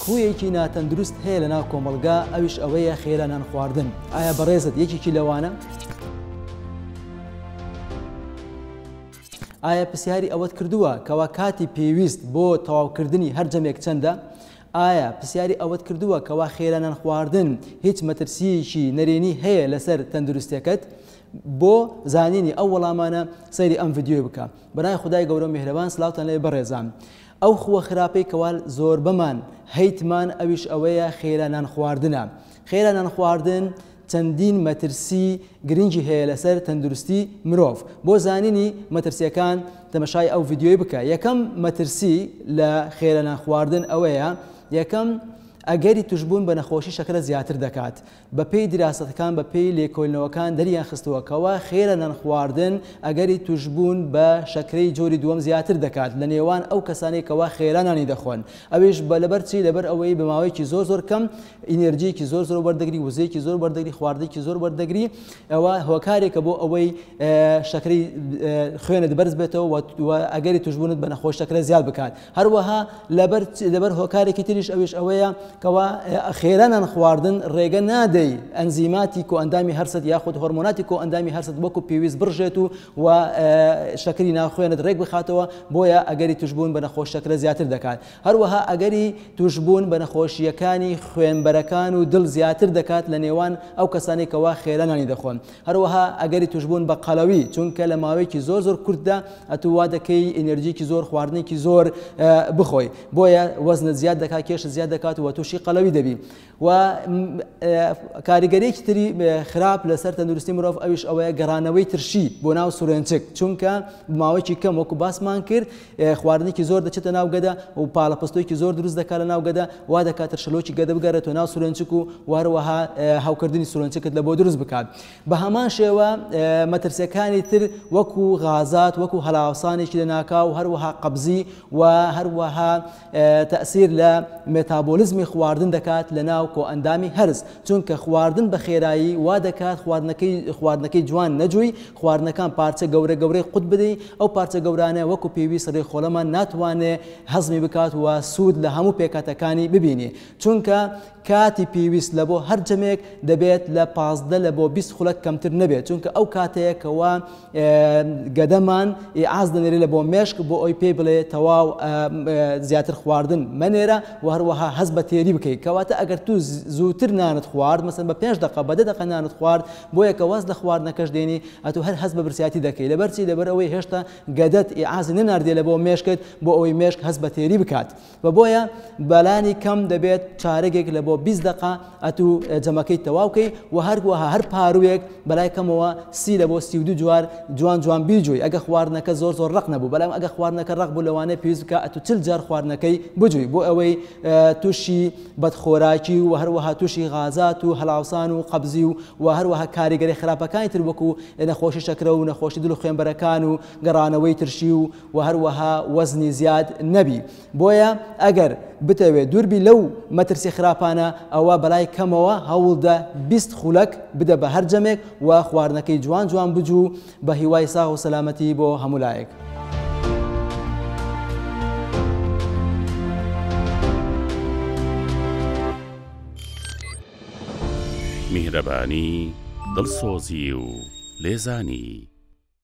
خویەکی ناتەندروست هەیە لە ناو کۆمەڵگا ئەویش ئەوەیە خێرا نان خواردن. ئایا بەڕێزت یەکێکی لەوانە؟ ئایا پرسیاری ئەوەت کردووە کەوا کاتی پێویست بۆ تەواوکردنی هەر جەمێک چەندە؟ ئایا پرسیاری ئەوەت کردووە کەوا خێرا نان خواردن هیچ مەترسیەکی نەرێنی هەیە لەسەر تەندروستیەکەت؟ بۆ زانینی ئەو وەڵامانە سەیری ئەم ڤیدیۆ بکە. بەنای خودای گەورە میهرەبان سلااوتان لێ بەڕێزان. ئەو خووە خراپەی کەوا زۆر بەمان هەیتمان ئەویش ئەوەیە خێرا نان خواردنە. خێرا نان خواردن چەندین مەترسی گرنگی هەیە لەسەر تەندروستی مرۆڤ. بۆ زانینی مەترسیەکان تەمەشای ئەو ڤیدیۆی بکە. یەکەم مەترسی لە خێرا نان خواردن ئەوەیە یەکەم ئەگەری توشبوون بە نەخۆشی شەکرە زیاتر دەکات. بە پێی دراسەتەکان بە پێی لێکۆڵینەوەکان دەریان خستووەکەوە خێرا نان خواردن ئەگەری توشبوون بە شەکرەی جۆری دووەم زیاتر دەکات لە نێوان ئەو کەسانی کەوا خێرا نانی دەخۆن. ئەویش لەبەر چی؟ لەبەر ئەوەی بە ماوەیەکی زۆر کەم ئینێرجیەکی زۆر وەردەگری، وزەیەکی زۆر وەردەگری، خواردێکی زۆر وەردەگری. ئەوە هۆکارێکە بۆ ئەوەی شەکرەی خوێنت بەرز بێتەوە و ئەگەری توشبوونت بە نەخۆش شەکرە زیاد بکات. هەروەها لەبەر هۆکارێکی تریش ئەویش ئەوەیە کەوا خێرا نان خواردن ڕێگە نادەی ئەنزیماتی کۆئەندامی هەرسەد یاخود هۆرمۆناتی کۆئەندامی هەرسەد وەکو پێویست بڕژێت و شەکری ناوخوێنت ڕێک بخاتەوە، بۆیە ئەگەری توشبوون بە نەخۆش شەکرە زیاتر دەکات. هەروەها ئەگەری توشبوون بە نەخۆشیەکانی خوێنبەرەکان و دڵ زیاتر دەکات لە نێوان ئەو کەسانی کەوا خێرا نانی دەخۆن. هەروەها ئەگەری توشبوون بە قەڵەوی، چونکە لە ماوەیەکی زۆر کورتدا ئەتووا دەکەی ئێنەرژیکی زۆر، خواردنێکی زۆر بخۆی، بۆیە وەزنت زیاد دەکات، کێشت زیاد دەکات و تووشی قەڵەوی دەبی. و کاریگەریەکی تری خراپ لەسەر تەندروستی مرۆڤ ئەویش ئەوەیە گەڕانەوەی ترشی بۆ ناو سوورێنچک، چونکە ماوەیەکی کەم وەکو باسمان کرد خواردنێکی زۆر دەچێتە ناو گەدا و پاڵەپستۆیەکی زۆر دروست دەکات لە ناو گەدا، وا دەکات ترشەلۆکی گەدە بگەڕێتەوە ناو سوورێنچک و هەروەها هاوکردنی سوورێنچکت لە بۆ دروست بکات. بە هەمان شێوە مەترسیەکانی تر وەکو غازات، وەکو هەڵاوسانێکی لە ناکاو، هەروەها قەبزی و هەروەها تەئسیر لە مێتابۆلیزمی خواردن دەکات لە ناو کۆئەندامی هەرز، چونکە خواردن بە خێرایی وا دەکات خواردنەکەی جوان نەجووی، خواردنەکان پارچە گەورەی قوت بدەی، ئەو پارچە گەورانە وەکو پێویست ڕێخۆڵەمان ناتوانێت هەزمی بکات و سوود لە هەموو پێکاتەکانی ببینی، چونکە کاتی پێویست لە بۆ هەر جەمێک دەبێت لە 15 لە بۆ 20 خولەک کەمتر نەبێت، چونکە ئەو کاتەیەکەوە گەدەمان ئاز دەنێری لە بۆ مێشک بۆ ئەوی پێی بڵێ تەواو زیاتر خواردن مەنێرە و هەروەها هەز بە تێری بکەیت. کەواتە ئەگەر تو زووتر نانت خوارد، مەسەن بە 5 دقە بە 10 دقە نانت خوارد، بۆیە کە واز لە خواردنەکەش دێنی ئەتو هەر هەز بە برسیاتی دەکەی. لەبەرچی لەبەر ئەوەی هێشتا گەدەت ئاز نەناردێ لە بۆ مێشکت بۆ ئەوەی مێشک هەز بە تێری بکات. بۆیە بەلانی کەم دەبێت چارەگێک لە بۆ 20 دقە ئەتو جەمەکەی تەواوکەی و هەروەها هەر پاروێک بەلای کەمەوە 30 لە بۆ 32 جوان بیجووی. ئەگە خواردنەکە زۆر ڕق نەبوو، بەڵام ئەگە خواردنەکە ڕق بوو لەوانەیە پێویست بکە ئەتو 40 جار خواردنەکەی بجووی، بۆ ئەوەی تووشی بەدخۆراکی و هەروەها تووشی غازات و هەڵاوسان و قەبزی و هەروەها کاریگەری خراپەکانی تر وەکو نەخۆشی شەکرە و نەخۆشی دڵ و خوێنبەرەکان و گەڕانەوەی ترشی و هەروەها وەزنی زیاد نەبی. بۆیە ئەگەر بتەوێت دووربی لەو مەترسی خراپانە ئەوە بەلای کەمەوە هەوڵدە 20 خولەک بدە بە هەر جەمێک و خواردنەکەی جوان بجوو بە هیوای ساغ و سەلامەتی بۆ هەموو لایەک. میهرەبانی، دڵسۆزی و لێزانی.